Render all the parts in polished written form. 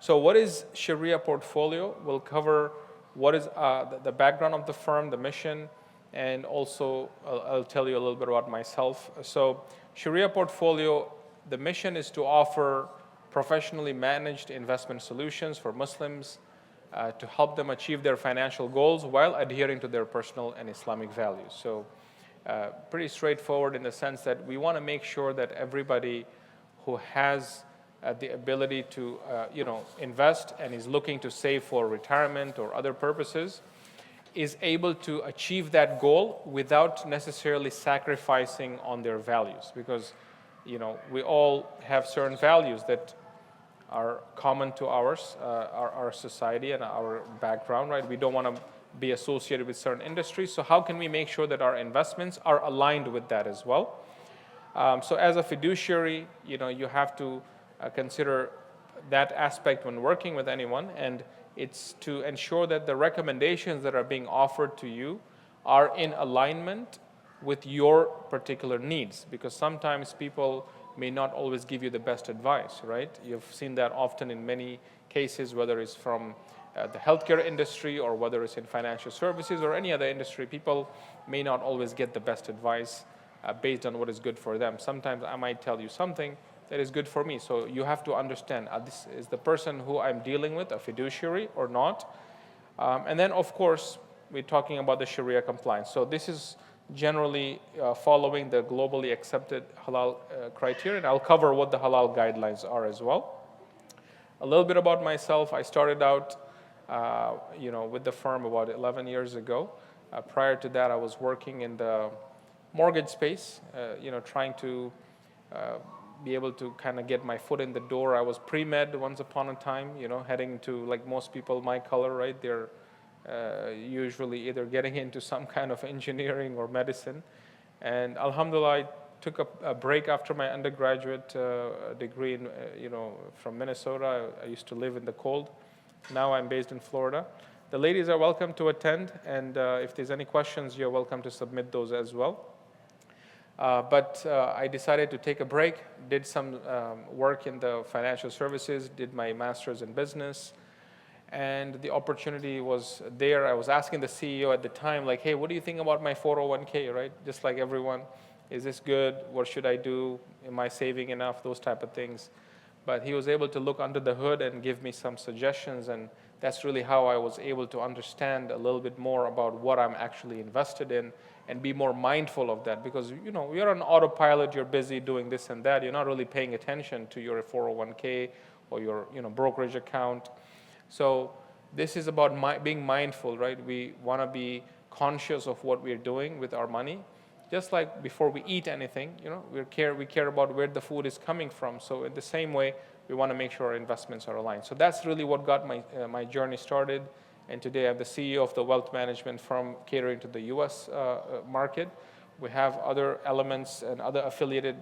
So what is Sharia portfolio? We'll cover what is the background of the firm, the mission, and also I'll tell you a little bit about myself. So Sharia portfolio, the mission is to offer professionally managed investment solutions for Muslims to help them achieve their financial goals while adhering to their personal and Islamic values. So pretty straightforward in the sense that we want to make sure that everybody who has the ability to invest and is looking to save for retirement or other purposes is able to achieve that goal without necessarily sacrificing on their values, because we all have certain values that are common to ours, our society and our background, right? We don't want to be associated with certain industries, so how can we make sure that our investments are aligned with that as well? So as a fiduciary, you have to consider that aspect when working with anyone, and it's to ensure that the recommendations that are being offered to you are in alignment with your particular needs, because sometimes people may not always give you the best advice, right? You've seen that often in many cases, whether it's from the healthcare industry or whether it's in financial services or any other industry. People may not always get the best advice based on what is good for them. Sometimes I might tell you something that is good for me. So you have to understand, this is the person who I'm dealing with, a fiduciary or not. And then, of course, we're talking about the Sharia compliance. So this is generally following the globally accepted halal criteria. And I'll cover what the halal guidelines are as well. A little bit about myself. I started out with the firm about 11 years ago. Prior to that, I was working in the mortgage space, trying to be able to kind of get my foot in the door. I was pre-med once upon a time, heading to, like most people my color, right? They're usually either getting into some kind of engineering or medicine. And alhamdulillah, I took a break after my undergraduate degree from Minnesota. I used to live in the cold. Now I'm based in Florida. The ladies are welcome to attend, and if there's any questions, you're welcome to submit those as well. But I decided to take a break, did some work in the financial services, did my master's in business, and the opportunity was there. I was asking the CEO at the time, like, hey, what do you think about my 401k, right? Just like everyone, is this good? What should I do? Am I saving enough? Those type of things. But he was able to look under the hood and give me some suggestions, and that's really how I was able to understand a little bit more about what I'm actually invested in and be more mindful of that, because you're on autopilot, you're busy doing this and that, you're not really paying attention to your 401k or your brokerage account. So this is about being mindful, right? We want to be conscious of what we're doing with our money. Just like before we eat anything, we care about where the food is coming from. So in the same way, we want to make sure our investments are aligned. So that's really what got my journey started. And today I'm the CEO of the wealth management firm catering to the U.S. Market. We have other elements and other affiliated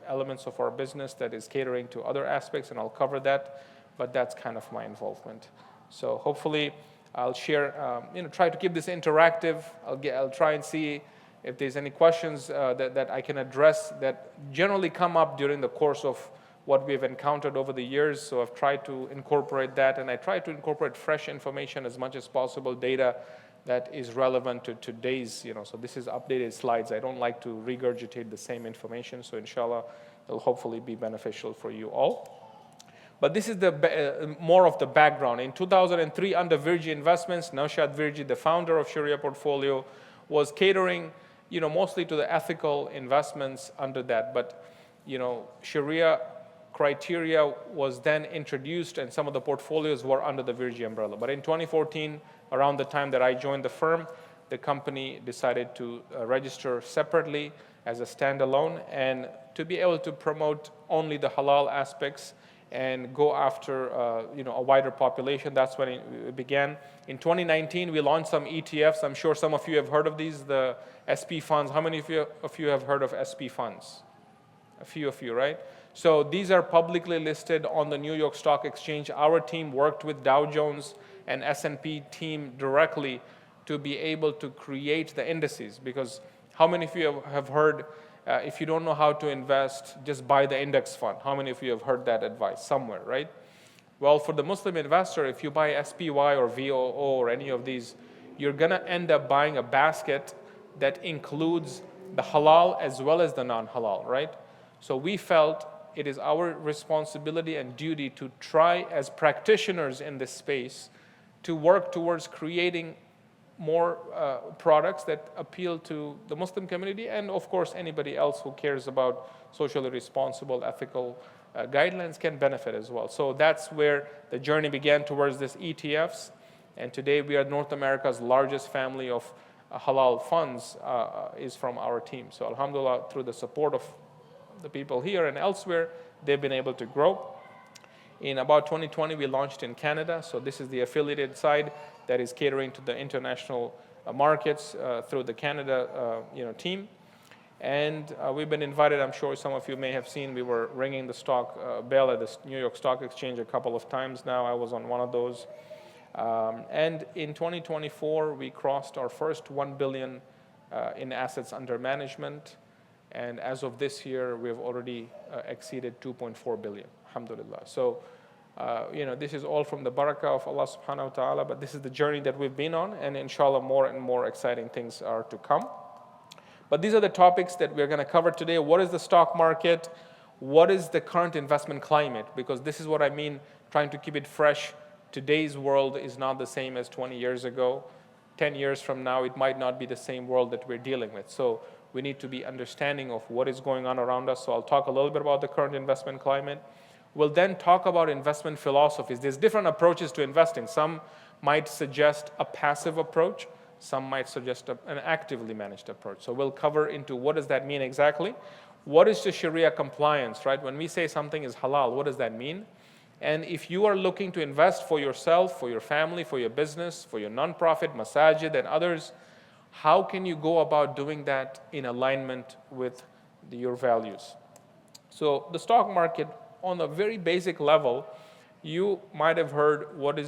elements of our business that is catering to other aspects, and I'll cover that. But that's kind of my involvement. So hopefully I'll share, try to keep this interactive. I'll try and see if there's any questions that I can address that generally come up during the course of what we've encountered over the years. So I've tried to incorporate that, and I try to incorporate fresh information as much as possible, data that is relevant to today's, so this is updated slides. I don't like to regurgitate the same information, so inshallah, it'll hopefully be beneficial for you all. But this is more of the background. In 2003, under Virji Investments, Naushad Virji, the founder of Sharia Portfolio, was catering, mostly to the ethical investments under that. But, Sharia criteria was then introduced, and some of the portfolios were under the Virji umbrella. But in 2014, around the time that I joined the firm, the company decided to register separately as a standalone, and to be able to promote only the halal aspects and go after a wider population. That's when it began. In 2019, we launched some ETFs. I'm sure some of you have heard of these, the SP funds. How many of you have heard of SP funds? A few of you, right? So these are publicly listed on the New York Stock Exchange. Our team worked with Dow Jones and S&P team directly to be able to create the indices, because how many of you have heard, if you don't know how to invest, just buy the index fund? How many of you have heard that advice somewhere, right? Well, for the Muslim investor, if you buy SPY or VOO or any of these, you're going to end up buying a basket that includes the halal as well as the non-halal, right? So we felt it is our responsibility and duty to try as practitioners in this space to work towards creating more products that appeal to the Muslim community and, of course, anybody else who cares about socially responsible, ethical guidelines can benefit as well. So that's where the journey began towards this ETFs. And today we are North America's largest family of halal funds is from our team. So alhamdulillah, through the support of the people here and elsewhere, they've been able to grow. In about 2020, we launched in Canada. So this is the affiliated side that is catering to the international markets through the Canada team. And we've been invited, I'm sure some of you may have seen, we were ringing the stock bell at the New York Stock Exchange a couple of times now. I was on one of those. And in 2024, we crossed our first 1 billion in assets under management. And as of this year, we've already exceeded 2.4 billion, alhamdulillah. So, this is all from the barakah of Allah subhanahu wa ta'ala, but this is the journey that we've been on, and inshallah, more and more exciting things are to come. But these are the topics that we're going to cover today. What is the stock market? What is the current investment climate? Because this is what I mean, trying to keep it fresh. Today's world is not the same as 20 years ago. 10 years from now, it might not be the same world that we're dealing with. So we need to be understanding of what is going on around us. So I'll talk a little bit about the current investment climate. We'll then talk about investment philosophies. There's different approaches to investing. Some might suggest a passive approach. Some might suggest an actively managed approach. So we'll cover into what does that mean exactly. What is the Sharia compliance, right? When we say something is halal, what does that mean? And if you are looking to invest for yourself, for your family, for your business, for your nonprofit, masajid, and others, how can you go about doing that in alignment with your values? So the stock market, on a very basic level, you might have heard what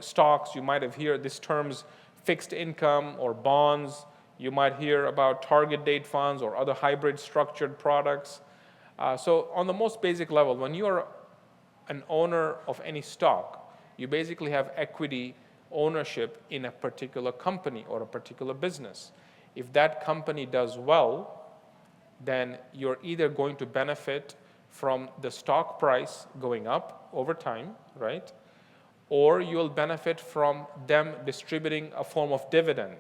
stocks, you might have heard these terms, fixed income or bonds. You might hear about target date funds or other hybrid structured products. So on the most basic level, when you are an owner of any stock, you basically have equity ownership in a particular company or a particular business. If that company does well, then you're either going to benefit from the stock price going up over time, right? Or you'll benefit from them distributing a form of dividend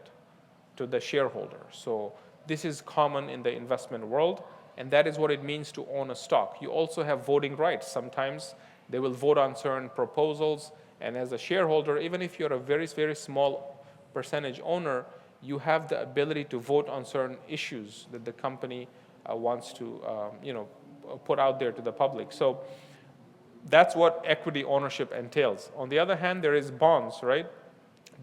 to the shareholder. So this is common in the investment world, and that is what it means to own a stock. You also have voting rights. Sometimes they will vote on certain proposals, and as a shareholder, even if you're a very, very small percentage owner, you have the ability to vote on certain issues that the company wants to put out there to the public. So that's what equity ownership entails. On the other hand, there is bonds, right?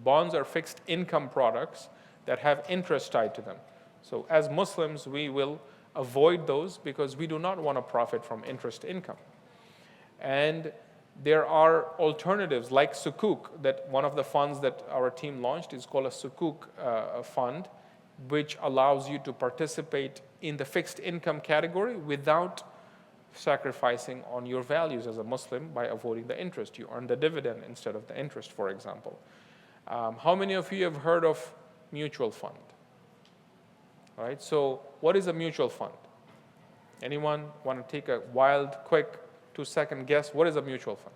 Bonds are fixed income products that have interest tied to them. So as Muslims, we will avoid those because we do not want to profit from interest income. And there are alternatives like sukuk, that one of the funds that our team launched is called a sukuk fund, which allows you to participate in the fixed income category without sacrificing on your values as a Muslim by avoiding the interest. You earn the dividend instead of the interest, for example. How many of you have heard of mutual fund? All right, so what is a mutual fund? Anyone want to take a wild, quick 2-second guess? What is a mutual fund?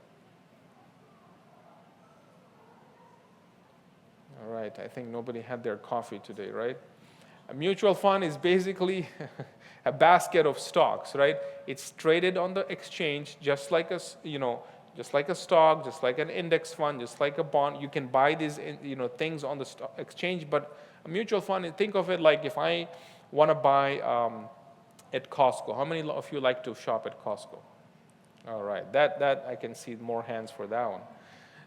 All right, I think nobody had their coffee today, right? A mutual fund is basically a basket of stocks, right? It's traded on the exchange just like a stock, just like an index fund, just like a bond. You can buy these things on the stock exchange, but a mutual fund, think of it like if I want to buy at Costco. How many of you like to shop at Costco? All right, that I can see more hands for that one.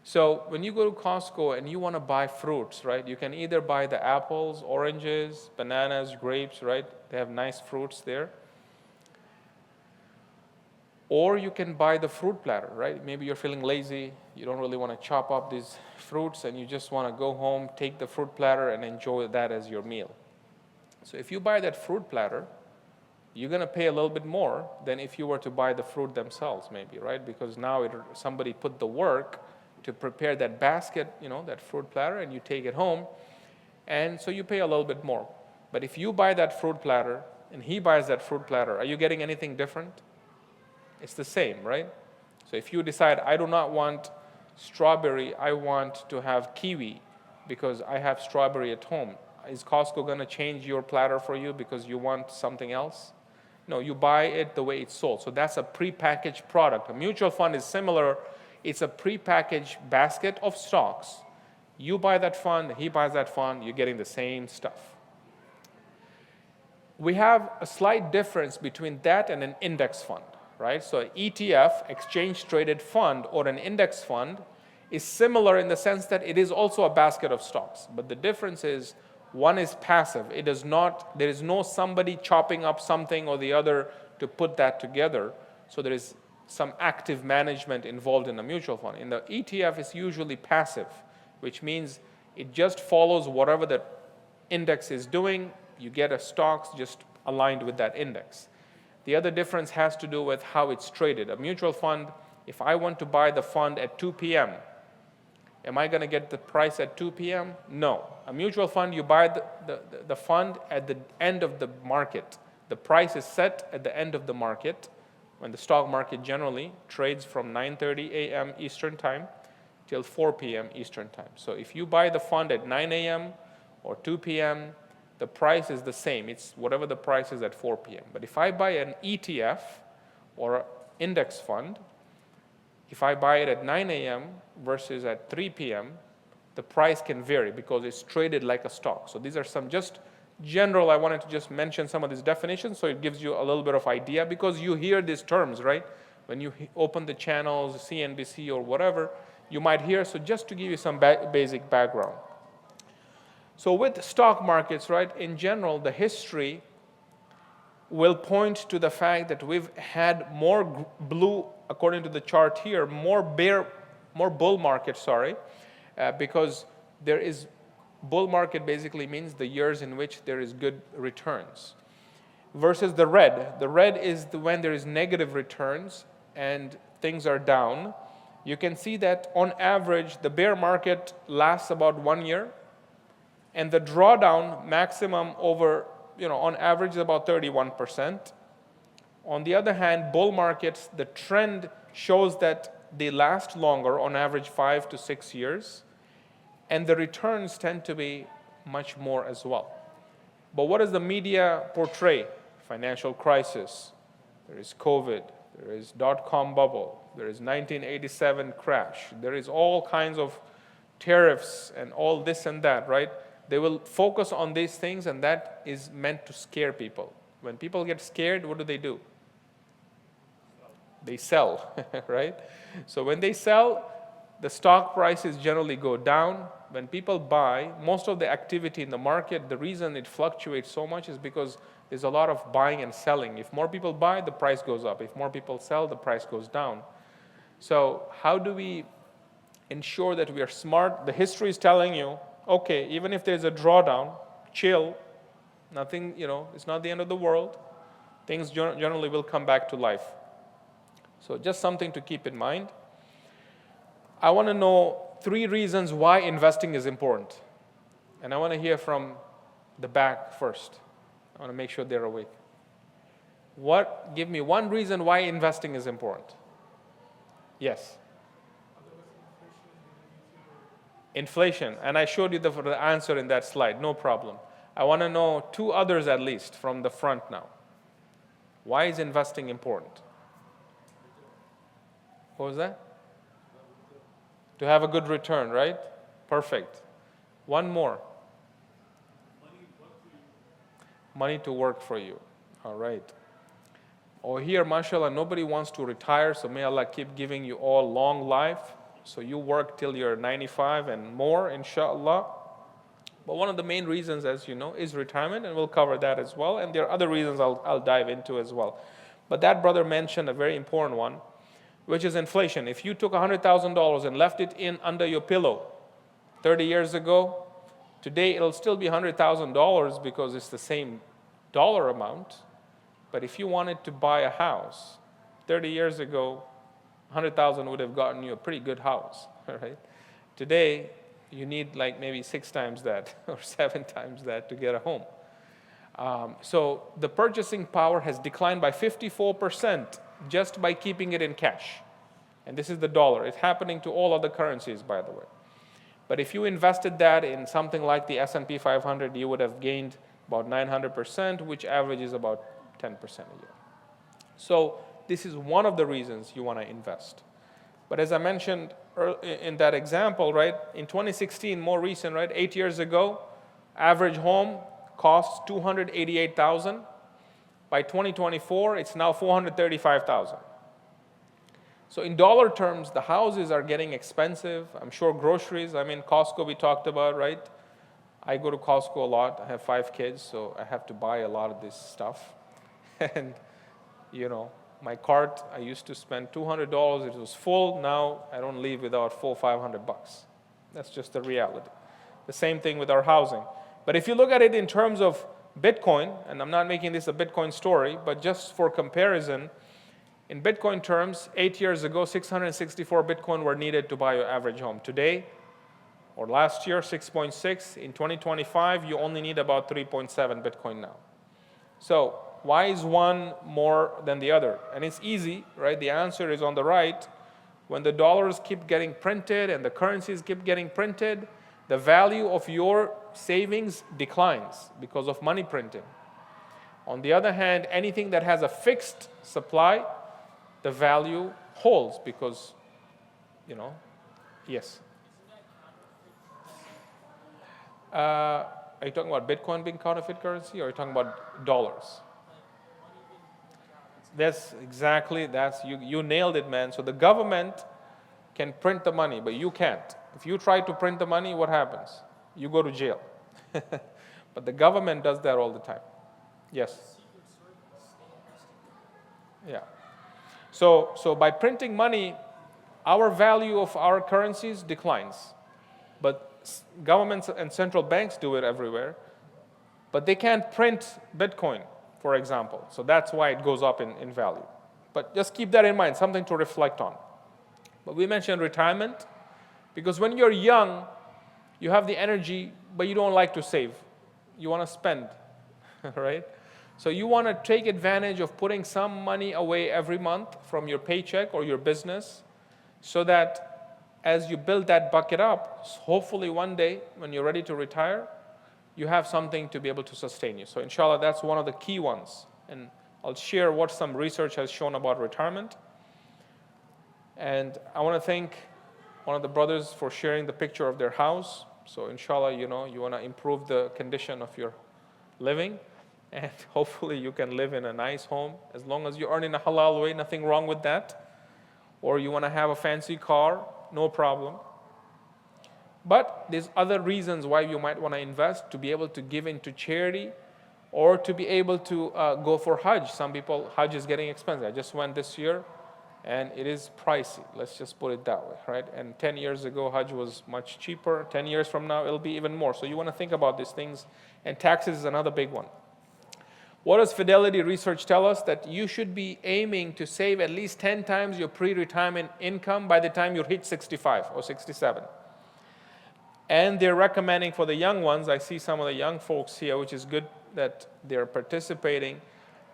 So when you go to Costco and you want to buy fruits, right, you can either buy the apples, oranges, bananas, grapes, right? They have nice fruits there. Or you can buy the fruit platter, right? Maybe you're feeling lazy, you don't really want to chop up these fruits, and you just want to go home, take the fruit platter, and enjoy that as your meal. So if you buy that fruit platter, you're going to pay a little bit more than if you were to buy the fruit themselves, maybe, right? Because now somebody put the work to prepare that basket, that fruit platter, and you take it home, and so you pay a little bit more. But if you buy that fruit platter and he buys that fruit platter, are you getting anything different? It's the same, right? So if you decide, I do not want strawberry, I want to have kiwi because I have strawberry at home, is Costco going to change your platter for you because you want something else? No, you buy it the way it's sold. So that's a prepackaged product. A mutual fund is similar. It's a prepackaged basket of stocks. You buy that fund, he buys that fund, you're getting the same stuff. We have a slight difference between that and an index fund, right? So an ETF, exchange traded fund, or an index fund is similar in the sense that it is also a basket of stocks. But the difference is one is passive. There is no somebody chopping up something or the other to put that together. So there is some active management involved in a mutual fund. In the ETF, it's usually passive, which means it just follows whatever the index is doing. You get a stocks just aligned with that index. The other difference has to do with how it's traded. A mutual fund, if I want to buy the fund at 2 p.m., am I going to get the price at 2 p.m.? No. A mutual fund, you buy the fund at the end of the market. The price is set at the end of the market, when the stock market generally trades from 9:30 a.m. Eastern Time till 4 p.m. Eastern Time. So if you buy the fund at 9 a.m. or 2 p.m., the price is the same. It's whatever the price is at 4 p.m. But if I buy an ETF or index fund, if I buy it at 9 a.m. versus at 3 p.m., the price can vary because it's traded like a stock. So these are some just general, I wanted to just mention some of these definitions so it gives you a little bit of idea, because you hear these terms, right? When you open the channels, CNBC or whatever, you might hear, so just to give you some basic background. So with stock markets, right, in general, the history will point to the fact that we've had more blue, according to the chart here, more bull market, because there is, bull market basically means the years in which there is good returns, versus the red. The red is when there is negative returns and things are down. You can see that on average, the bear market lasts about 1 year, and the drawdown maximum over, on average is about 31%. On the other hand, bull markets, the trend shows that they last longer, on average 5 to 6 years, and the returns tend to be much more as well. But what does the media portray? Financial crisis, there is COVID, there is dot-com bubble, there is 1987 crash, there is all kinds of tariffs and all this and that, right? They will focus on these things, and that is meant to scare people. When people get scared, what do? They sell, right? So when they sell, the stock prices generally go down. When people buy, most of the activity in the market, the reason it fluctuates so much is because there's a lot of buying and selling. If more people buy, the price goes up. If more people sell, the price goes down. So how do we ensure that we are smart? The history is telling you, okay, even if there's a drawdown, chill, nothing, it's not the end of the world. Things generally will come back to life. So just something to keep in mind. I want to know 3 reasons why investing is important. And I want to hear from the back first. I want to make sure they're awake. Give me 1 reason why investing is important. Yes. Inflation, and I showed you the answer in that slide, no problem. I want to know 2 others at least from the front now. Why is investing important? What was that? To have a good return, right? Perfect. 1 more. Money to work for you. All right. Oh, here, mashallah, nobody wants to retire, so may Allah keep giving you all long life. So you work till you're 95 and more, inshallah. But one of the main reasons, as you know, is retirement, and we'll cover that as well. And there are other reasons I'll dive into as well. But that brother mentioned a very important one, which is inflation. If you took $100,000 and left it in under your pillow 30 years ago, today it'll still be $100,000 because it's the same dollar amount, But if you wanted to buy a house, 30 years ago, 100,000 would have gotten you a pretty good house, right? Today, you need like maybe 6 times that or 7 times that to get a home. So the purchasing power has declined by 54% just by keeping it in cash. And this is the dollar. It's happening to all other currencies, by the way. But if you invested that in something like the S&P 500, you would have gained about 900%, which averages about 10% a year. So this is one of the reasons you want to invest. But as I mentioned in that example, right, in 2016, more recent, right, 8 years ago, average home costs $288,000. By 2024, it's now $435,000. So in dollar terms, the houses are getting expensive. I'm sure groceries, I mean, Costco we talked about, right? I go to Costco a lot. I have 5 kids, so I have to buy a lot of this stuff. And, you know, my cart, I used to spend $200. It was full. Now I don't leave without $400-500. That's just the reality. The same thing with our housing. But if you look at it in terms of Bitcoin, and I'm not making this a Bitcoin story, but just for comparison, in Bitcoin terms, 8 years ago, 664 Bitcoin were needed to buy your average home. Today, or last year, 6.6. In 2025, you only need about 3.7 Bitcoin now. So why is one more than the other? And it's easy, right? The answer is on the right. When the dollars keep getting printed and the currencies keep getting printed, the value of your savings declines because of money printing. On the other hand, anything that has a fixed supply, the value holds because, you know, yes. Are you talking about Bitcoin being counterfeit currency, or are you talking about dollars? That's exactly, you nailed it, man. So the government can print the money, but you can't. If you try to print the money, what happens? You go to jail. But the government does that all the time. Yes? Yeah. So by printing money, our value of our currencies declines. But governments and central banks do it everywhere. But they can't print Bitcoin, for example. So that's why it goes up in value. But just keep that in mind, something to reflect on. But we mentioned retirement, because when you're young, you have the energy, but you don't like to save. You want to spend, right? So you want to take advantage of putting some money away every month from your paycheck or your business, so that as you build that bucket up, hopefully one day when you're ready to retire, you have something to be able to sustain you. So inshallah, that's one of the key ones. And I'll share what some research has shown about retirement. And I want to thank one of the brothers for sharing the picture of their house. So inshallah, you want to improve the condition of your living. And hopefully you can live in a nice home. As long as you earn in a halal way, nothing wrong with that. Or you want to have a fancy car, no problem. But there's other reasons why you might want to invest: to be able to give into charity, or to be able to go for Hajj. Some people, Hajj is getting expensive. I just went this year, and it is pricey. Let's just put it that way, right? And 10 years ago, Hajj was much cheaper. 10 years from now, it'll be even more. So you want to think about these things. And taxes is another big one. What does Fidelity Research tell us? That you should be aiming to save at least 10 times your pre-retirement income by the time you hit 65 or 67. And they're recommending for the young ones, I see some of the young folks here, which is good that they're participating.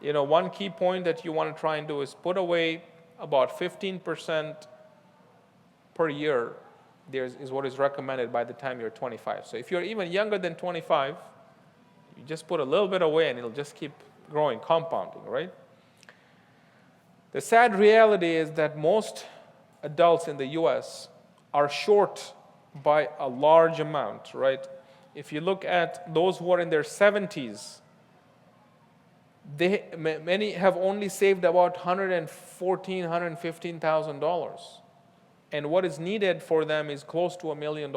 One key point that you want to try and do is put away about 15% per year is what is recommended by the time you're 25. So if you're even younger than 25, you just put a little bit away and it'll just keep growing, compounding, right? The sad reality is that most adults in the US are short by a large amount, right? If you look at those who are in their 70s, many have only saved about $114,000, $115,000. And what is needed for them is close to $1 million.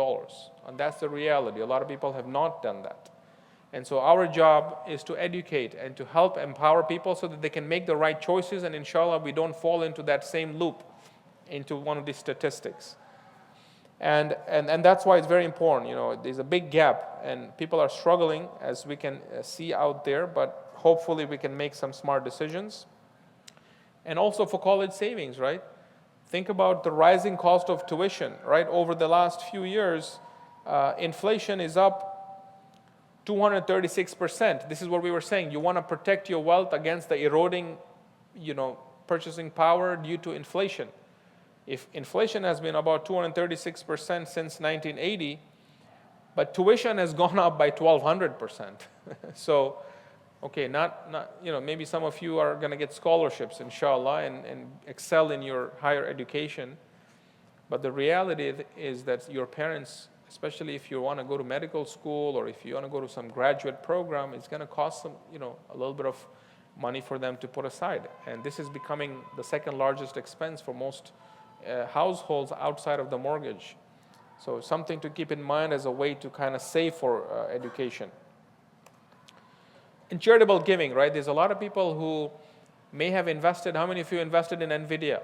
And that's the reality. A lot of people have not done that. And so our job is to educate and to help empower people so that they can make the right choices, and inshallah we don't fall into that same loop, into one of these statistics. And that's why it's very important. There's a big gap, and people are struggling, as we can see out there, but hopefully we can make some smart decisions. And also for college savings, right? Think about the rising cost of tuition, right? Over the last few years, inflation is up 236%. This is what we were saying. You want to protect your wealth against the eroding, purchasing power due to inflation. If inflation has been about 236% since 1980, but tuition has gone up by 1,200%. So, okay, maybe some of you are going to get scholarships, inshallah, and excel in your higher education. But the reality is that your parents, especially if you want to go to medical school or if you want to go to some graduate program, it's going to cost them, a little bit of money for them to put aside. And this is becoming the second largest expense for most households outside of the mortgage. So something to keep in mind as a way to kind of save for education. In charitable giving, right, there's a lot of people who may have invested. How many of you invested in NVIDIA?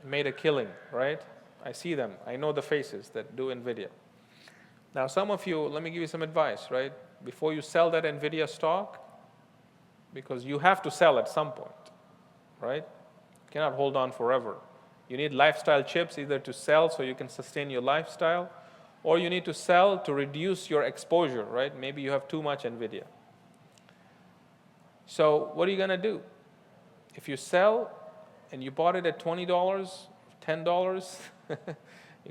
Made a killing, right? I see them. I know the faces that do NVIDIA. Now, some of you, let me give you some advice, right? Before you sell that NVIDIA stock, because you have to sell at some point, right? You cannot hold on forever. You need lifestyle chips either to sell so you can sustain your lifestyle, or you need to sell to reduce your exposure, right? Maybe you have too much NVIDIA. So what are you going to do? If you sell and you bought it at $20, $10, you're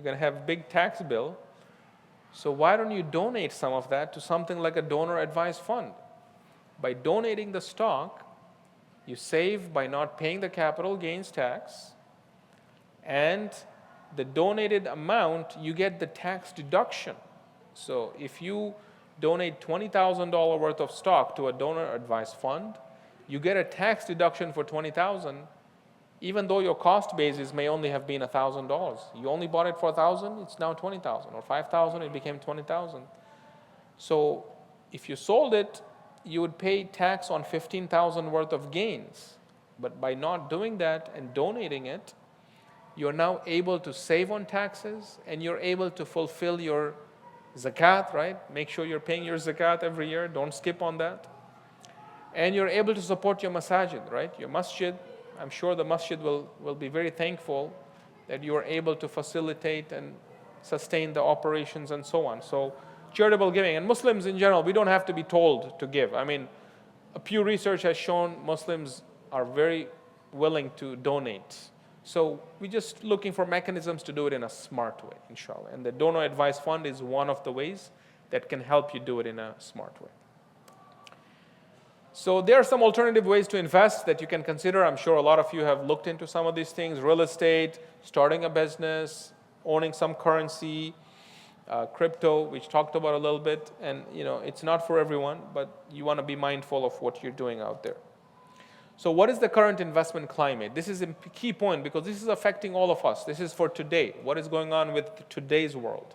going to have a big tax bill. So why don't you donate some of that to something like a donor advised fund? By donating the stock, you save by not paying the capital gains tax, and the donated amount, you get the tax deduction. So if you donate $20,000 worth of stock to a donor advised fund, you get a tax deduction for $20,000, even though your cost basis may only have been $1,000. You only bought it for $1,000, it's now $20,000, or $5,000, it became $20,000. So if you sold it, you would pay tax on $15,000 worth of gains. But by not doing that and donating it, you're now able to save on taxes, and you're able to fulfill your zakat, right? Make sure you're paying your zakat every year. Don't skip on that. And you're able to support your masajid, right? Your masjid, I'm sure the masjid will be very thankful that you are able to facilitate and sustain the operations and so on. So charitable giving. And Muslims in general, we don't have to be told to give. I mean, Pew Research has shown Muslims are very willing to donate. So we're just looking for mechanisms to do it in a smart way, inshallah. And the donor advice fund is one of the ways that can help you do it in a smart way. So there are some alternative ways to invest that you can consider. I'm sure a lot of you have looked into some of these things: real estate, starting a business, owning some currency, crypto, which talked about a little bit. And it's not for everyone, but you want to be mindful of what you're doing out there. So what is the current investment climate? This is a key point because this is affecting all of us. This is for today. What is going on with today's world?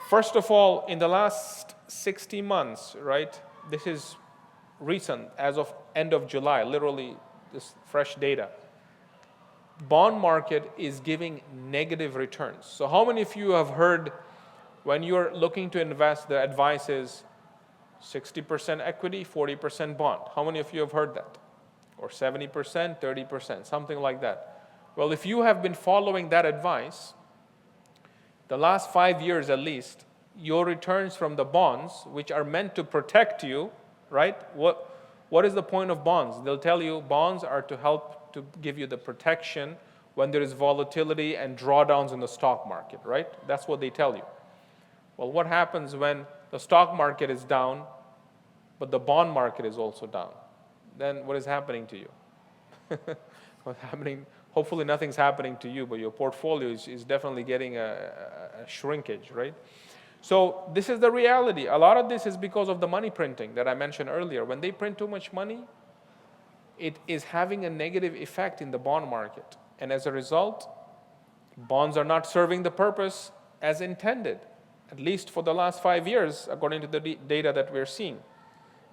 First of all, in the last 60 months, right? This is recent, as of end of July, literally this fresh data. Bond market is giving negative returns. So how many of you have heard when you're looking to invest, the advice is 60% equity, 40% bond? How many of you have heard that? Or 70%, 30%, something like that. Well, if you have been following that advice, the last 5 years at least, your returns from the bonds, which are meant to protect you, right? What is the point of bonds? They'll tell you bonds are to help to give you the protection when there is volatility and drawdowns in the stock market, right? That's what they tell you. Well, what happens when the stock market is down, but the bond market is also down? Then what is happening to you? What's happening? Hopefully nothing's happening to you, but your portfolio is definitely getting a shrinkage, right? So this is the reality. A lot of this is because of the money printing that I mentioned earlier. When they print too much money, it is having a negative effect in the bond market. And as a result, bonds are not serving the purpose as intended, at least for the last 5 years, according to the data that we're seeing.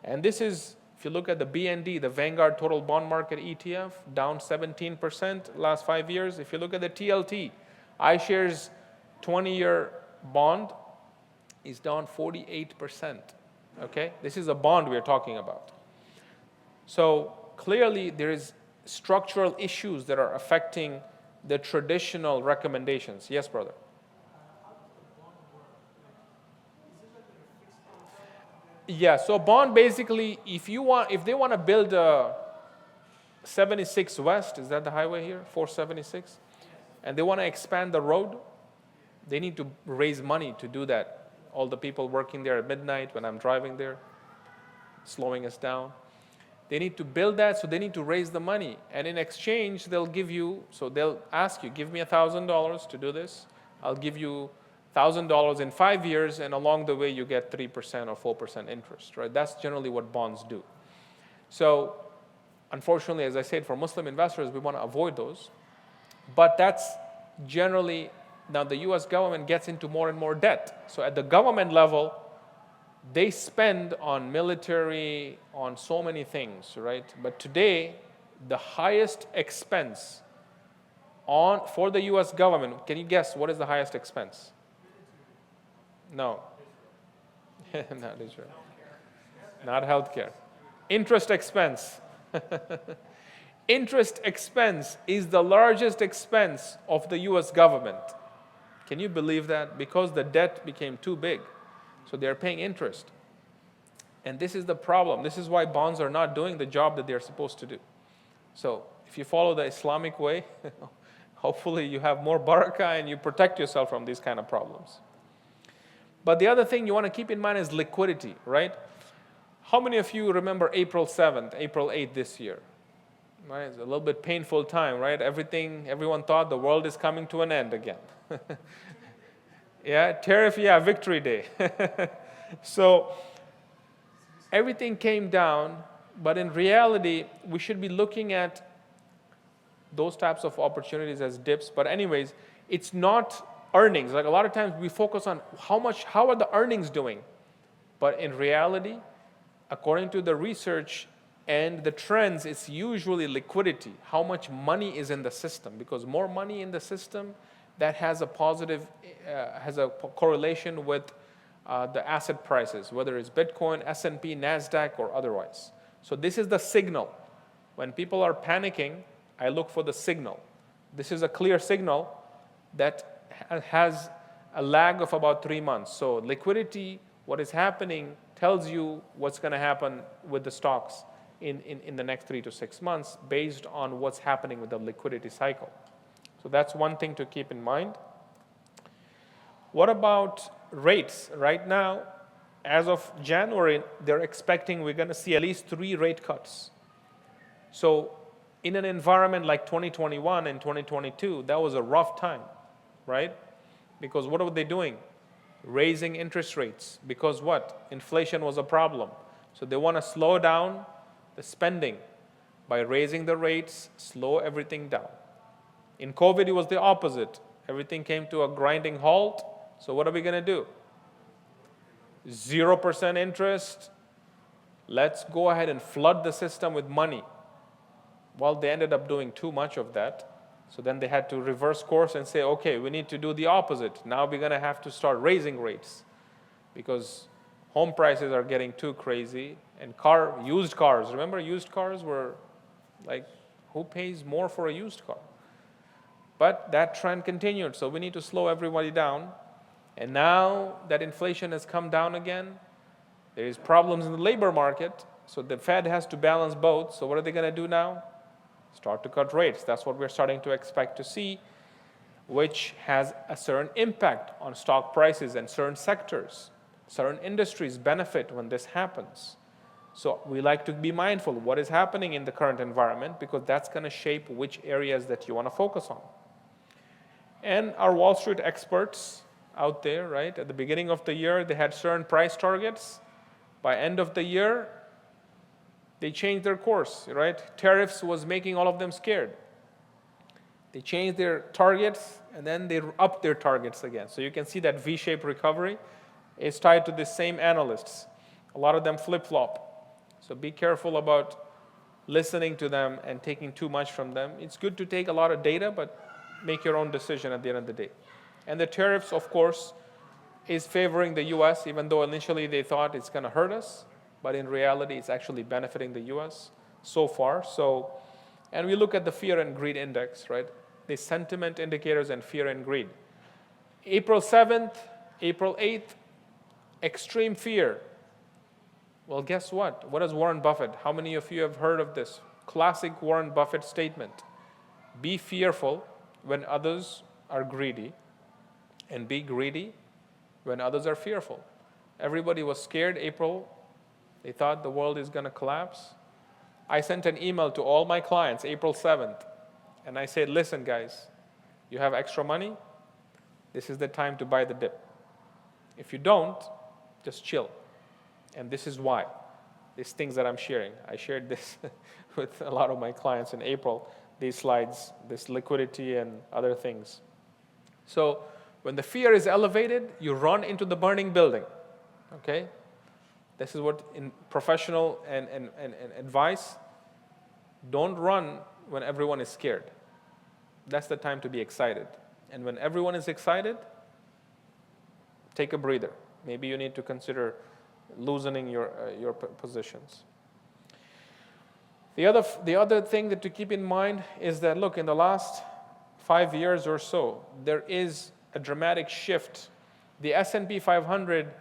And this is, if you look at the BND, the Vanguard Total Bond Market ETF, down 17% last 5 years. If you look at the TLT, iShares 20-year bond is down 48%. Okay, this is a bond we're talking about. So clearly there is structural issues that are affecting the traditional recommendations. Yes, brother. Yeah, so bond basically, if they want to build a 76 West, is that the highway here? 476? And they want to expand the road, they need to raise money to do that. All the people working there at midnight when I'm driving there, slowing us down. They need to build that, so they need to raise the money. And in exchange, they'll ask you, give me $1,000 to do this. I'll give you $1,000 in 5 years, and along the way, you get 3% or 4% interest, right? That's generally what bonds do. So, unfortunately, as I said, for Muslim investors, we want to avoid those. But that's generally, now the US government gets into more and more debt. So at the government level, they spend on military, on so many things, right? But today, the highest expense for the US government, can you guess what is the highest expense? No. Not Israel. Not healthcare. Interest expense. Interest expense is the largest expense of the US government. Can you believe that? Because the debt became too big. So they're paying interest. And this is the problem. This is why bonds are not doing the job that they're supposed to do. So if you follow the Islamic way, hopefully you have more barakah and you protect yourself from these kind of problems. But the other thing you want to keep in mind is liquidity, right? How many of you remember April 7th, April 8th this year? Right? It's a little bit painful time, right? Everyone thought the world is coming to an end again. Yeah, tariff, yeah, victory day. So everything came down, but in reality, we should be looking at those types of opportunities as dips. But anyways, it's not earnings. Like a lot of times we focus on how are the earnings doing? But in reality, according to the research and the trends, it's usually liquidity. How much money is in the system? Because more money in the system, that has a correlation with the asset prices, whether it's Bitcoin, S&P, NASDAQ, or otherwise. So this is the signal. When people are panicking, I look for the signal. This is a clear signal that has a lag of about 3 months. So liquidity, what is happening, tells you what's going to happen with the stocks in the next 3 to 6 months based on what's happening with the liquidity cycle. So that's one thing to keep in mind. What about rates? Right now, as of January, they're expecting we're going to see at least 3 rate cuts. So in an environment like 2021 and 2022, that was a rough time, right? Because what were they doing? Raising interest rates. Because what? Inflation was a problem. So they want to slow down the spending by raising the rates, slow everything down. In COVID, it was the opposite. Everything came to a grinding halt. So what are we going to do? 0% interest. Let's go ahead and flood the system with money. Well, they ended up doing too much of that. So then they had to reverse course and say, okay, we need to do the opposite. Now we're going to have to start raising rates because home prices are getting too crazy. And used cars, remember used cars were like, who pays more for a used car? But that trend continued, so we need to slow everybody down. And now that inflation has come down again, there is problems in the labor market, so the Fed has to balance both. So what are they going to do now? Start to cut rates. That's what we're starting to expect to see, which has a certain impact on stock prices and certain sectors. Certain industries benefit when this happens. So we like to be mindful of what is happening in the current environment because that's going to shape which areas that you want to focus on. And our Wall Street experts out there, right, at the beginning of the year, they had certain price targets. By end of the year, they changed their course, right? Tariffs was making all of them scared. They changed their targets, and then they upped their targets again. So you can see that V-shaped recovery is tied to the same analysts. A lot of them flip-flop. So be careful about listening to them and taking too much from them. It's good to take a lot of data, but make your own decision at the end of the day. And the tariffs, of course, is favoring the US, even though initially they thought it's going to hurt us, but in reality it's actually benefiting the US so far. So, and we look at the fear and greed index, right? The sentiment indicators and fear and greed. April 7th, April 8th, extreme fear. Well, guess what? What does Warren Buffett? How many of you have heard of this classic Warren Buffett statement? Be fearful when others are greedy, and be greedy when others are fearful. Everybody was scared April. They thought the world is going to collapse. I sent an email to all my clients April 7th, and I said, listen, guys, you have extra money. This is the time to buy the dip. If you don't, just chill. And this is why. These things that I'm sharing. I shared this with a lot of my clients in April, these slides, this liquidity and other things. So when the fear is elevated, you run into the burning building. Okay? This is what in professional and advice, don't run when everyone is scared. That's the time to be excited. And when everyone is excited, take a breather. Maybe you need to consider loosening your positions. The other thing that to keep in mind is that, look, in the last 5 years or so, there is a dramatic shift. The S&P 500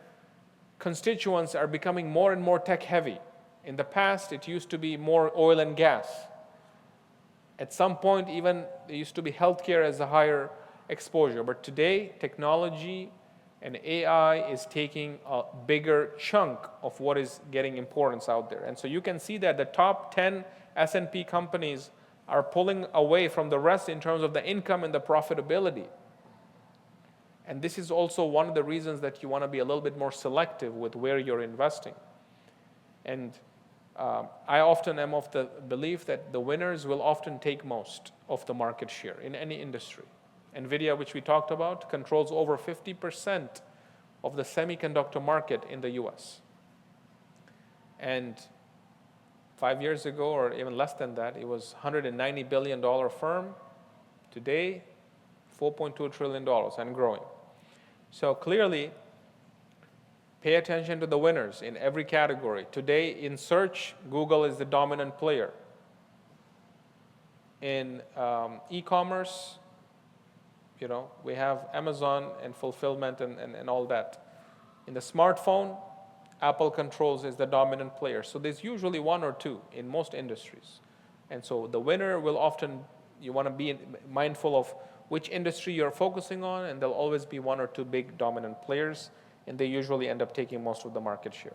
constituents are becoming more and more tech heavy. In the past, it used to be more oil and gas. At some point, even there used to be healthcare as a higher exposure. But today, technology and AI is taking a bigger chunk of what is getting importance out there. And so you can see that the top 10 S&P companies are pulling away from the rest in terms of the income and the profitability. And this is also one of the reasons that you want to be a little bit more selective with where you're investing. And I often am of the belief that the winners will often take most of the market share in any industry. NVIDIA, which we talked about, controls over 50% of the semiconductor market in the US. And 5 years ago, or even less than that, it was $190 billion firm. Today, $4.2 trillion and growing. So clearly, pay attention to the winners in every category. Today, in search, Google is the dominant player. In e-commerce, we have Amazon and fulfillment and all that. In the smartphone, Apple controls is the dominant player. So there's usually one or two in most industries. And so the winner will often, you want to be mindful of which industry you're focusing on, and there'll always be one or two big dominant players, and they usually end up taking most of the market share.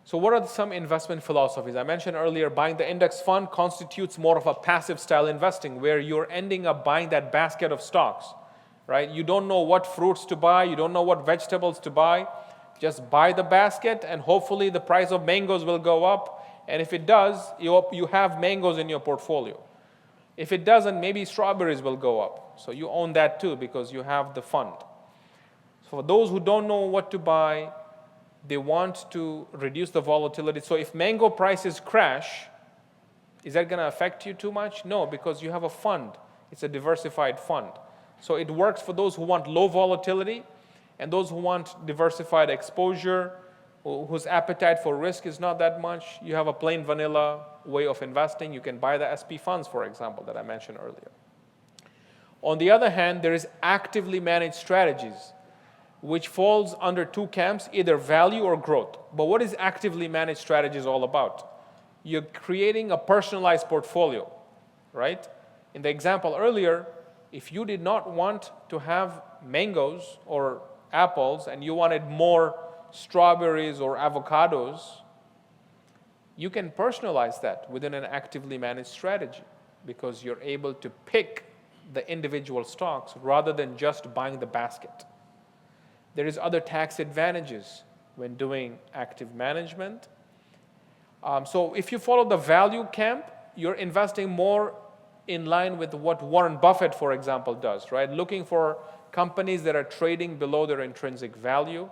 So what are some investment philosophies? I mentioned earlier, buying the index fund constitutes more of a passive style investing where you're ending up buying that basket of stocks, right? You don't know what fruits to buy. You don't know what vegetables to buy. Just buy the basket and hopefully the price of mangoes will go up. And if it does, you have mangoes in your portfolio. If it doesn't, maybe strawberries will go up. So you own that too because you have the fund. So for those who don't know what to buy, they want to reduce the volatility. So if mango prices crash, is that going to affect you too much? No, because you have a fund. It's a diversified fund. So it works for those who want low volatility and those who want diversified exposure, whose appetite for risk is not that much. You have a plain vanilla way of investing. You can buy the SP funds, for example, that I mentioned earlier. On the other hand, there is actively managed strategies, which falls under two camps, either value or growth. But what is actively managed strategies all about? You're creating a personalized portfolio, right? In the example earlier, if you did not want to have mangoes or apples and you wanted more strawberries or avocados, you can personalize that within an actively managed strategy because you're able to pick the individual stocks rather than just buying the basket. There is other tax advantages when doing active management. So if you follow the value camp, you're investing more in line with what Warren Buffett, for example, does, right? Looking for companies that are trading below their intrinsic value.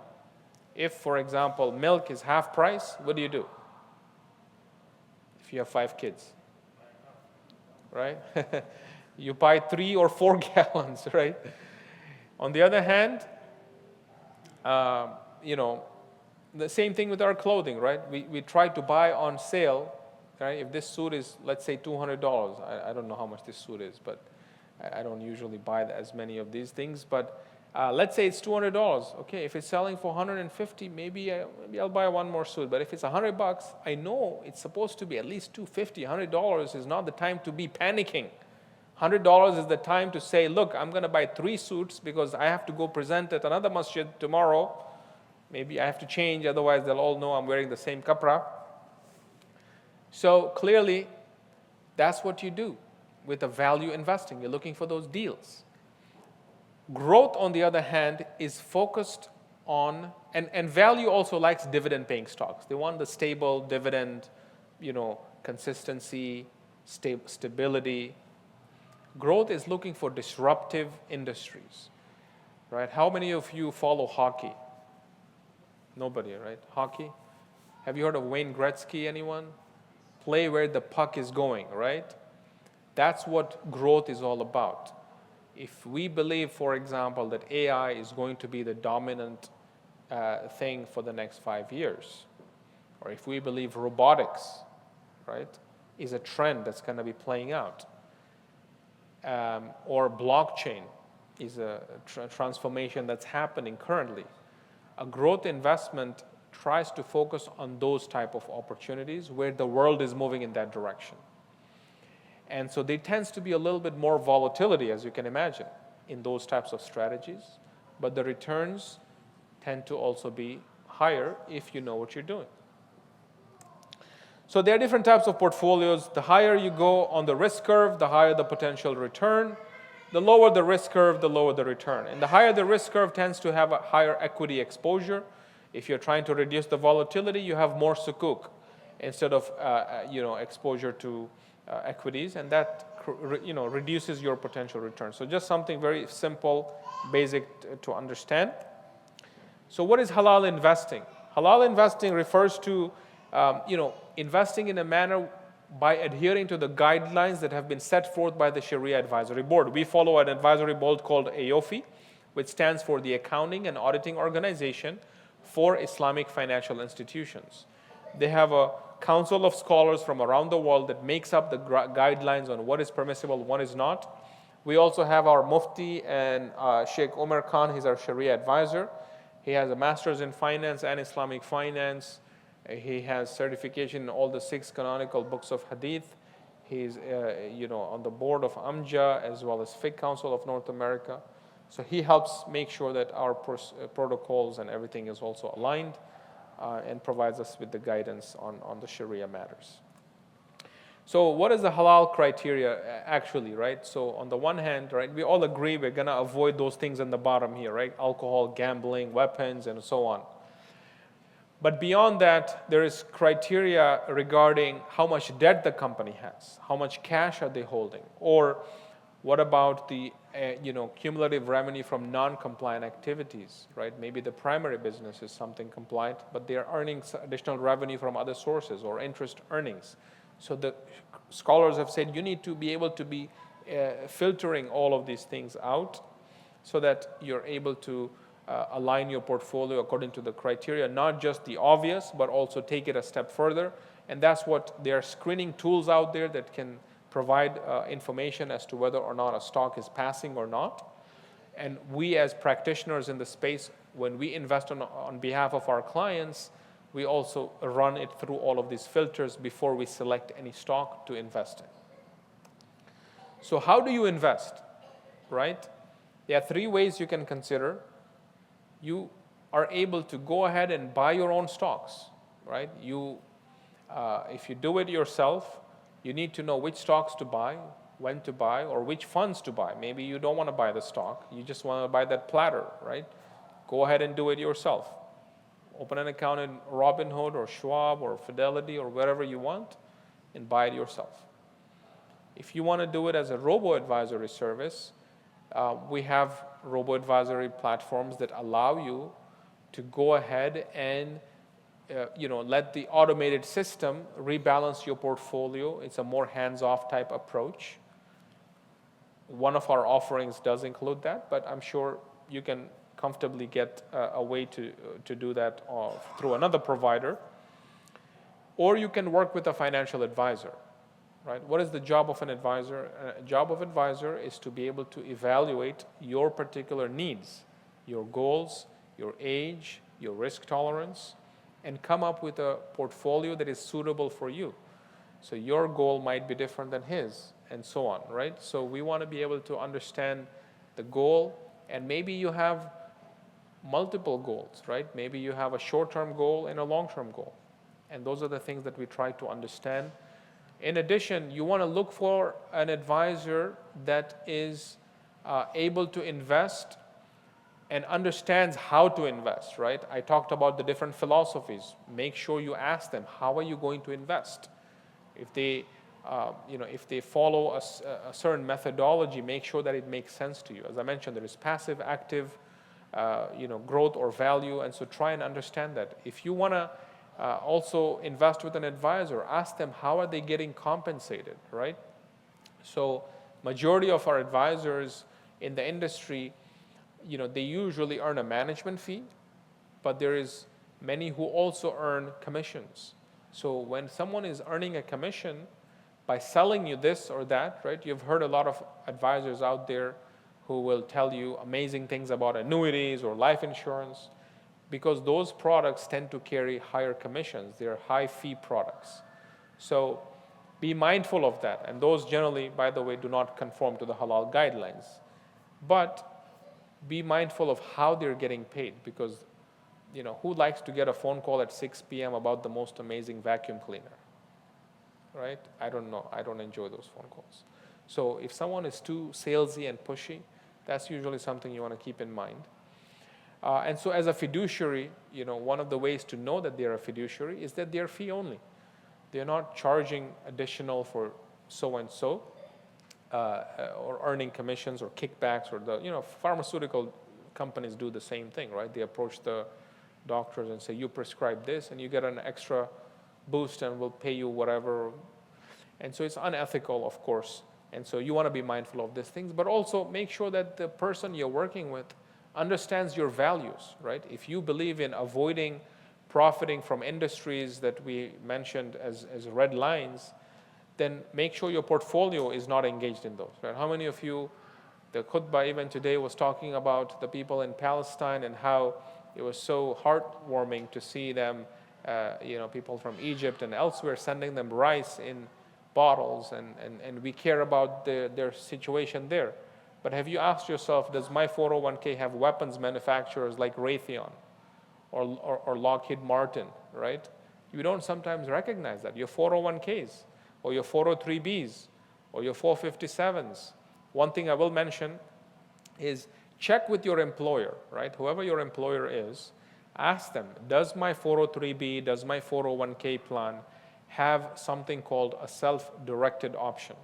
If, for example, milk is half price, what do you do? If you have 5 kids, right? You buy 3 or 4 gallons, right? On the other hand, You know, the same thing with our clothing, right? We try to buy on sale, right? If this suit is, let's say, $200, I don't know how much this suit is, but I don't usually buy as many of these things, but let's say it's $200. Okay, if it's selling for 150, maybe I'll buy one more suit. But if it's $100, I know it's supposed to be at least $250. $100 is not the time to be panicking. $100 is the time to say, look, I'm going to buy 3 suits because I have to go present at another masjid tomorrow. Maybe I have to change, otherwise they'll all know I'm wearing the same kapra. So clearly, that's what you do with the value investing. You're looking for those deals. Growth, on the other hand, is focused on, and value also likes dividend-paying stocks. They want the stable dividend, consistency, stability. Growth is looking for disruptive industries, right? How many of you follow hockey? Nobody, right? Hockey? Have you heard of Wayne Gretzky, anyone? Play where the puck is going, right? That's what growth is all about. If we believe, for example, that AI is going to be the dominant thing for the next 5 years, or if we believe robotics, right, is a trend that's going to be playing out, or blockchain is a transformation that's happening currently, a growth investment tries to focus on those type of opportunities where the world is moving in that direction. And so there tends to be a little bit more volatility, as you can imagine, in those types of strategies, but the returns tend to also be higher if you know what you're doing. So there are different types of portfolios. The higher you go on the risk curve, the higher the potential return. The lower the risk curve, the lower the return. And the higher the risk curve tends to have a higher equity exposure. If you're trying to reduce the volatility, you have more sukuk instead of exposure to equities, and that reduces your potential return. So just something very simple, basic to understand. So what is halal investing? Halal investing refers to investing in a manner by adhering to the guidelines that have been set forth by the Sharia Advisory Board. We follow an advisory board called AOFI, which stands for the Accounting and Auditing Organization for Islamic Financial Institutions. They have a council of scholars from around the world that makes up the guidelines on what is permissible, what is not. We also have our Mufti and Sheikh Umar Khan. He's our Sharia advisor. He has a master's in finance and Islamic finance. He has certification in all the 6 canonical books of hadith. He's on the board of AMJA as well as Fiqh Council of North America. So he helps make sure that our protocols and everything is also aligned and provides us with the guidance on the Sharia matters. So what is the halal criteria actually, right? So on the one hand, right, we all agree we're going to avoid those things in the bottom here, right? Alcohol, gambling, weapons, and so on. But beyond that, there is criteria regarding how much debt the company has, how much cash are they holding, or what about the cumulative revenue from non-compliant activities, right? Maybe the primary business is something compliant, but they are earning additional revenue from other sources or interest earnings. So the scholars have said you need to be able to be filtering all of these things out so that you're able to align your portfolio according to the criteria, not just the obvious, but also take it a step further. And that's what there are screening tools out there that can provide information as to whether or not a stock is passing or not. And we as practitioners in the space, when we invest on behalf of our clients, we also run it through all of these filters before we select any stock to invest in. So how do you invest, right? There are 3 ways you can consider. You are able to go ahead and buy your own stocks, right? If you do it yourself, you need to know which stocks to buy, when to buy, or which funds to buy. Maybe you don't want to buy the stock, you just want to buy that platter, right? Go ahead and do it yourself. Open an account in Robinhood or Schwab or Fidelity or wherever you want and buy it yourself. If you want to do it as a robo-advisory service, we have robo-advisory platforms that allow you to go ahead and let the automated system rebalance your portfolio. It's a more hands-off type approach. One of our offerings does include that, but I'm sure you can comfortably get a way to do that through another provider. Or you can work with a financial advisor, right? What is the job of an advisor? A job of advisor is to be able to evaluate your particular needs, your goals, your age, your risk tolerance, and come up with a portfolio that is suitable for you. So your goal might be different than his, and so on, right? So we want to be able to understand the goal, and maybe you have multiple goals, right? Maybe you have a short-term goal and a long-term goal. And those are the things that we try to understand. In addition, you want to look for an advisor that is able to invest and understands how to invest, right? I talked about the different philosophies. Make sure you ask them, how are you going to invest? If they, if they follow a certain methodology, make sure that it makes sense to you. As I mentioned, there is passive, active, growth or value, and so try and understand that. If you want to also invest with an advisor, ask them how are they getting compensated, right? So majority of our advisors in the industry, they usually earn a management fee, but there is many who also earn commissions. So when someone is earning a commission by selling you this or that, right? You've heard a lot of advisors out there who will tell you amazing things about annuities or life insurance, because those products tend to carry higher commissions. They're high fee products. So be mindful of that. And those generally, by the way, do not conform to the halal guidelines. But be mindful of how they're getting paid, because who likes to get a phone call at 6 p.m. about the most amazing vacuum cleaner, right? I don't know. I don't enjoy those phone calls. So if someone is too salesy and pushy, that's usually something you want to keep in mind. And so as a fiduciary, one of the ways to know that they're a fiduciary is that they're fee only. They're not charging additional for so-and-so, or earning commissions or kickbacks, or pharmaceutical companies do the same thing, right? They approach the doctors and say, you prescribe this and you get an extra boost and we'll pay you whatever. And so it's unethical, of course. And so you want to be mindful of these things, but also make sure that the person you're working with understands your values, right? If you believe in avoiding profiting from industries that we mentioned as red lines, then make sure your portfolio is not engaged in those, right? How many of you, the khutbah even today was talking about the people in Palestine and how it was so heartwarming to see them, people from Egypt and elsewhere sending them rice in bottles, and we care about their situation there. But have you asked yourself, does my 401k have weapons manufacturers like Raytheon or Lockheed Martin, right? You don't sometimes recognize that. Your 401ks or your 403bs or your 457s. One thing I will mention is check with your employer, right? Whoever your employer is, ask them, does my 403b, does my 401k plan have something called a self-directed option,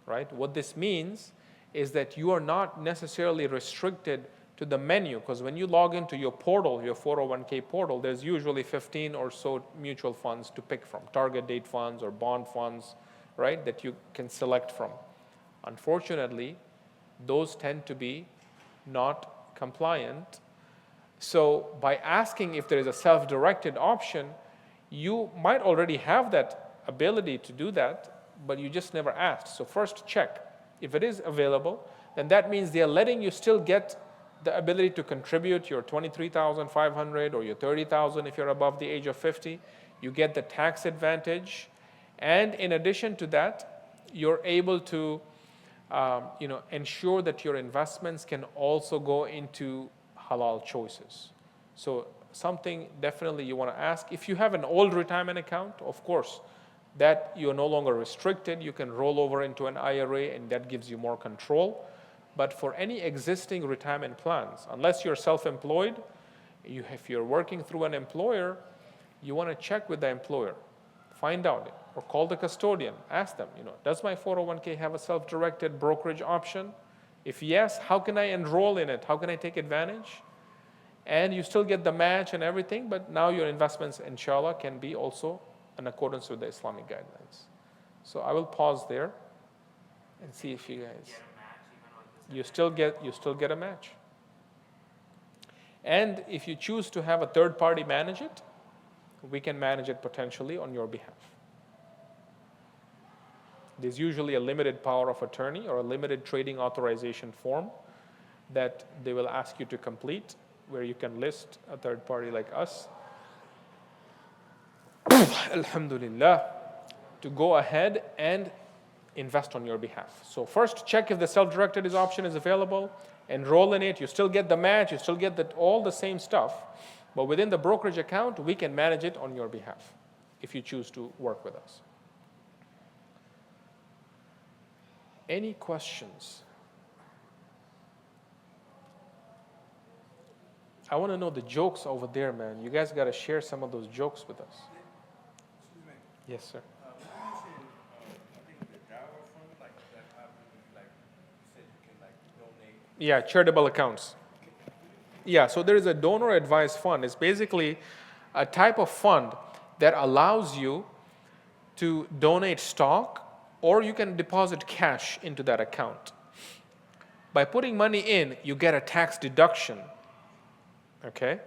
right? What this means is that you are not necessarily restricted to the menu, because when you log into your portal, your 401k portal, there's usually 15 or so mutual funds to pick from, target date funds or bond funds, right, that you can select from. Unfortunately, those tend to be not compliant. So by asking if there is a self-directed option, you might already have that ability to do that, but you just never asked. So first check. If it is available, then that means they are letting you still get the ability to contribute your $23,500 or your $30,000 if you're above the age of 50. You get the tax advantage, and in addition to that, you're able to ensure that your investments can also go into halal choices. So something definitely you want to ask. If you have an old retirement account, of course, that you're no longer restricted. You can roll over into an IRA, and that gives you more control. But for any existing retirement plans, unless you're self-employed, if you're working through an employer, you want to check with the employer, find out, or call the custodian, ask them, does my 401k have a self-directed brokerage option? If yes, how can I enroll in it? How can I take advantage? And you still get the match and everything, but now your investments, inshallah, can be also in accordance with the Islamic guidelines. So I will pause there and see if you guys, you still get a match. And if you choose to have a third party manage it, we can manage it potentially on your behalf. There's usually a limited power of attorney or a limited trading authorization form that they will ask you to complete, where you can list a third party like us, alhamdulillah, to go ahead and invest on your behalf. So first check if the self-directed option is available, enroll in it, you still get the match, you still get all the same stuff, but within the brokerage account, we can manage it on your behalf if you choose to work with us. Any questions? I want to know the jokes over there, man. You guys got to share some of those jokes with us. Excuse me. Yes, sir. When you mentioned, I think the Dawah fund, like that happens, like you said, you can like donate. Yeah, charitable accounts. Yeah, so there is a donor advised fund. It's basically a type of fund that allows you to donate stock, or you can deposit cash into that account. By putting money in, you get a tax deduction. Okay?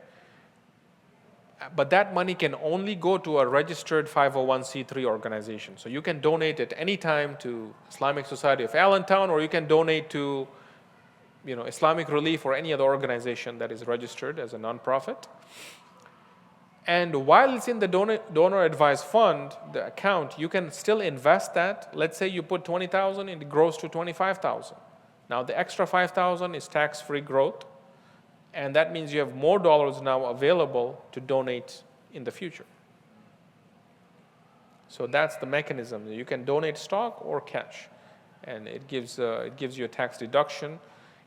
But that money can only go to a registered 501c3 organization. So you can donate at any time to Islamic Society of Allentown, or you can donate to Islamic Relief or any other organization that is registered as a nonprofit. And while it's in the donor advised fund, the account, you can still invest that. Let's say you put 20,000 and it grows to 25,000. Now the extra 5,000 is tax-free growth, and that means you have more dollars now available to donate in the future. So that's the mechanism. You can donate stock or cash, and it gives you a tax deduction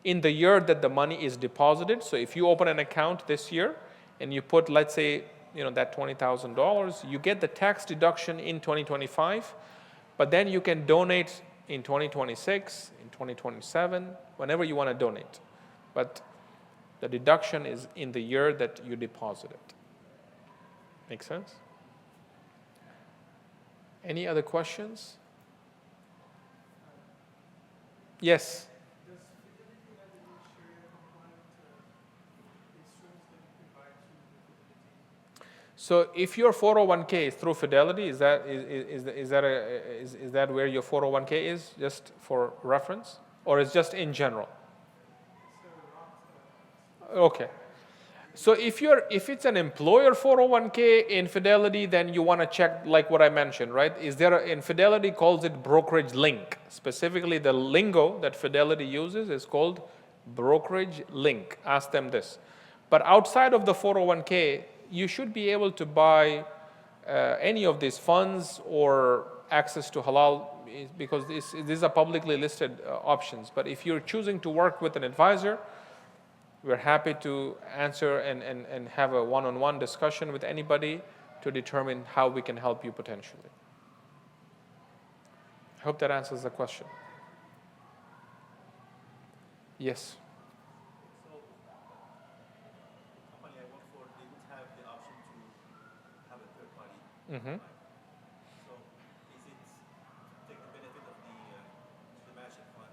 in the year that the money is deposited. So if you open an account this year and you put, let's say, that $20,000, you get the tax deduction in 2025, but then you can donate in 2026, in 2027, whenever you want to donate. But the deduction is in the year that you deposit it. Make sense? Any other questions? Yes. So if your 401k is through Fidelity, is that where your 401k is, just for reference, or is just in general? Okay. So if it's an employer 401k in Fidelity, then you want to check like what I mentioned, right? In Fidelity calls it brokerage link. Specifically, the lingo that Fidelity uses is called brokerage link. Ask them this. But outside of the 401k, you should be able to buy any of these funds or access to halal, because these are publicly listed options. But if you're choosing to work with an advisor, we're happy to answer and have a one-on-one discussion with anybody to determine how we can help you potentially. I hope that answers the question. Yes. Mm-hmm. So is it, take the benefit of the matching fund,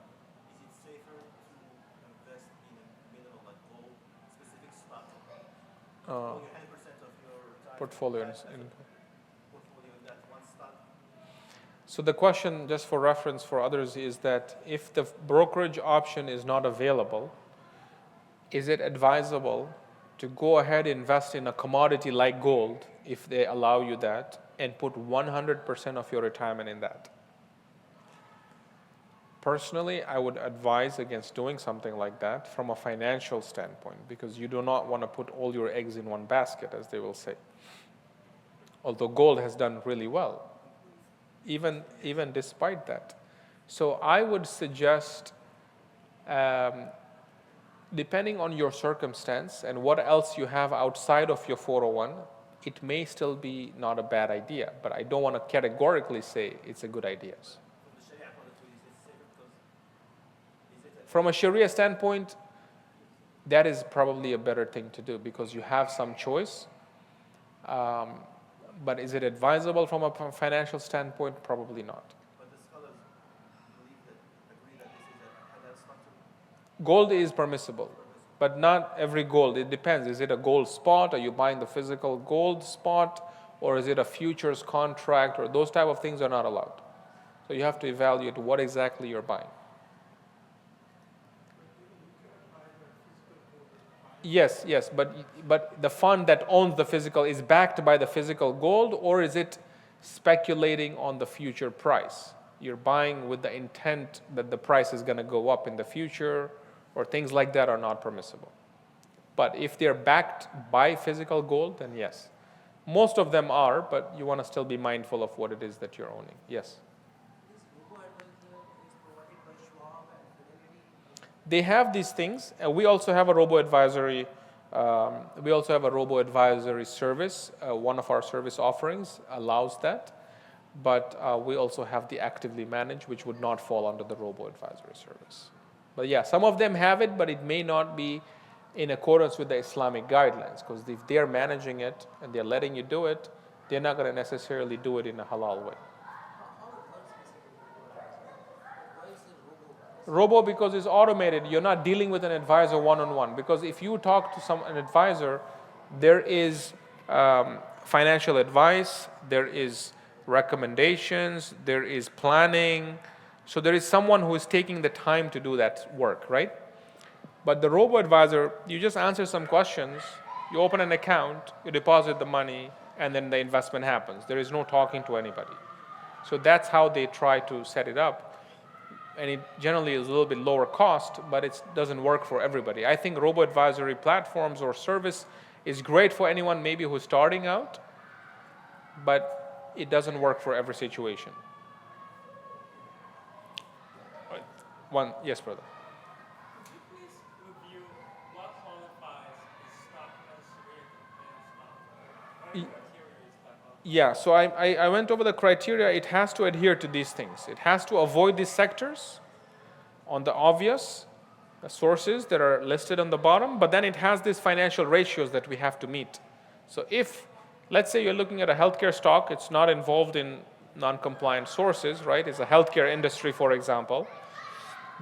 is it safer to invest in a minimum like gold, specific stock? Only 100% of your portfolio in that one stock? So the question, just for reference for others, is that if the brokerage option is not available, is it advisable to go ahead and invest in a commodity like gold, if they allow you that, and put 100% of your retirement in that? Personally, I would advise against doing something like that from a financial standpoint, because you do not want to put all your eggs in one basket, as they will say. Although gold has done really well, even despite that. So I would suggest, depending on your circumstance and what else you have outside of your 401, it may still be not a bad idea, but I don't want to categorically say it's a good idea. From a Sharia standpoint, that is probably a better thing to do, because you have some choice. But is it advisable from a financial standpoint? Probably not. But the scholars agree that this is a halal stock too? Gold is permissible. But not every gold. It depends. Is it a gold spot? Are you buying the physical gold spot? Or is it a futures contract? Or those type of things are not allowed. So you have to evaluate what exactly you're buying. Yes, yes, but the fund that owns the physical is backed by the physical gold, or is it speculating on the future price? You're buying with the intent that the price is going to go up in the future, or things like that are not permissible. But if they're backed by physical gold, then yes. Most of them are, but you want to still be mindful of what it is that you're owning. Yes. They have these things. We also have a robo-advisory. We also have a robo-advisory service. One of our service offerings allows that, but we also have the actively managed, which would not fall under the robo-advisory service. But yeah, some of them have it, but it may not be in accordance with the Islamic guidelines, because if they're managing it and they're letting you do it, they're not going to necessarily do it in a halal way. Robo, because it's automated. You're not dealing with an advisor one-on-one. Because if you talk to an advisor, there is financial advice, there is recommendations, there is planning. So there is someone who is taking the time to do that work, right? But the robo-advisor, you just answer some questions, you open an account, you deposit the money, and then the investment happens. There is no talking to anybody. So that's how they try to set it up. And it generally is a little bit lower cost, but it doesn't work for everybody. I think robo-advisory platforms or service is great for anyone maybe who's starting out, but it doesn't work for every situation. Yes, brother. Could you please review what qualifies a stock as Sharia compliant stock? What criteria is that? Yeah, so I went over the criteria. It has to adhere to these things. It has to avoid these sectors on the obvious sources that are listed on the bottom, but then it has these financial ratios that we have to meet. So if, let's say you're looking at a healthcare stock, it's not involved in non-compliant sources, right? It's a healthcare industry, for example.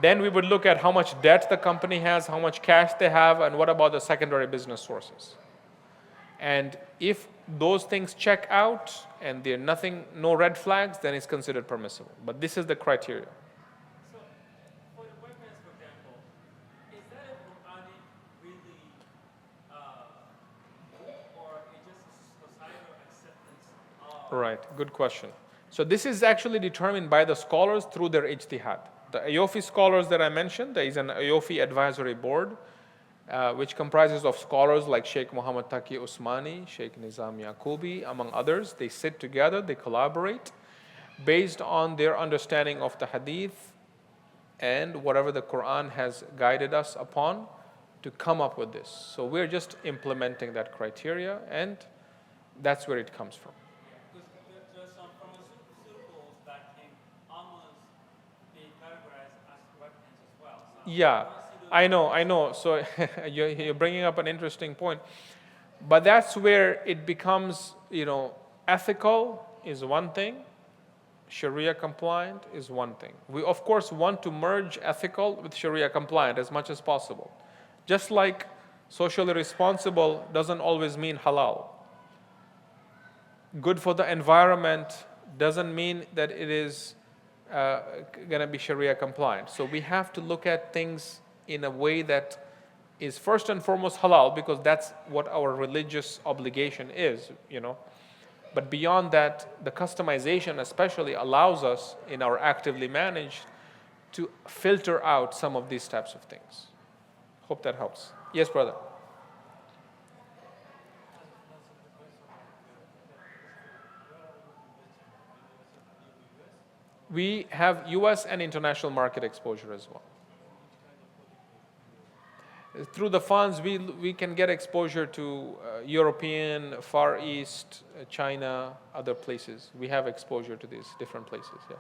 Then we would look at how much debt the company has, how much cash they have, and what about the secondary business sources. And if those things check out and there are no red flags, then it's considered permissible. But this is the criteria. So, for the weapons, for example, is that a Quranic really or is just a societal acceptance of? Right, good question. So this is actually determined by the scholars through their ijtihad. The Ayofi scholars that I mentioned, there is an Ayofi advisory board, which comprises of scholars like Sheikh Muhammad Taqi Usmani, Sheikh Nizam Yaqubi, among others. They sit together, they collaborate based on their understanding of the hadith and whatever the Quran has guided us upon to come up with this. So we're just implementing that criteria, and that's where it comes from. Because there are some pharmaceuticals that can almost be categorized as weapons as well. So Yeah, I know. So you're bringing up an interesting point. But that's where it becomes, ethical is one thing, Sharia compliant is one thing. We, of course, want to merge ethical with Sharia compliant as much as possible. Just like socially responsible doesn't always mean halal. Good for the environment doesn't mean that it is going to be Sharia compliant. So we have to look at things in a way that is first and foremost halal, because that's what our religious obligation is, But beyond that, the customization especially allows us in our actively managed to filter out some of these types of things. Hope that helps. Yes, brother. We have US and international market exposure as well. Through the funds, we can get exposure to European, Far East, China, other places. We have exposure to these different places, yeah.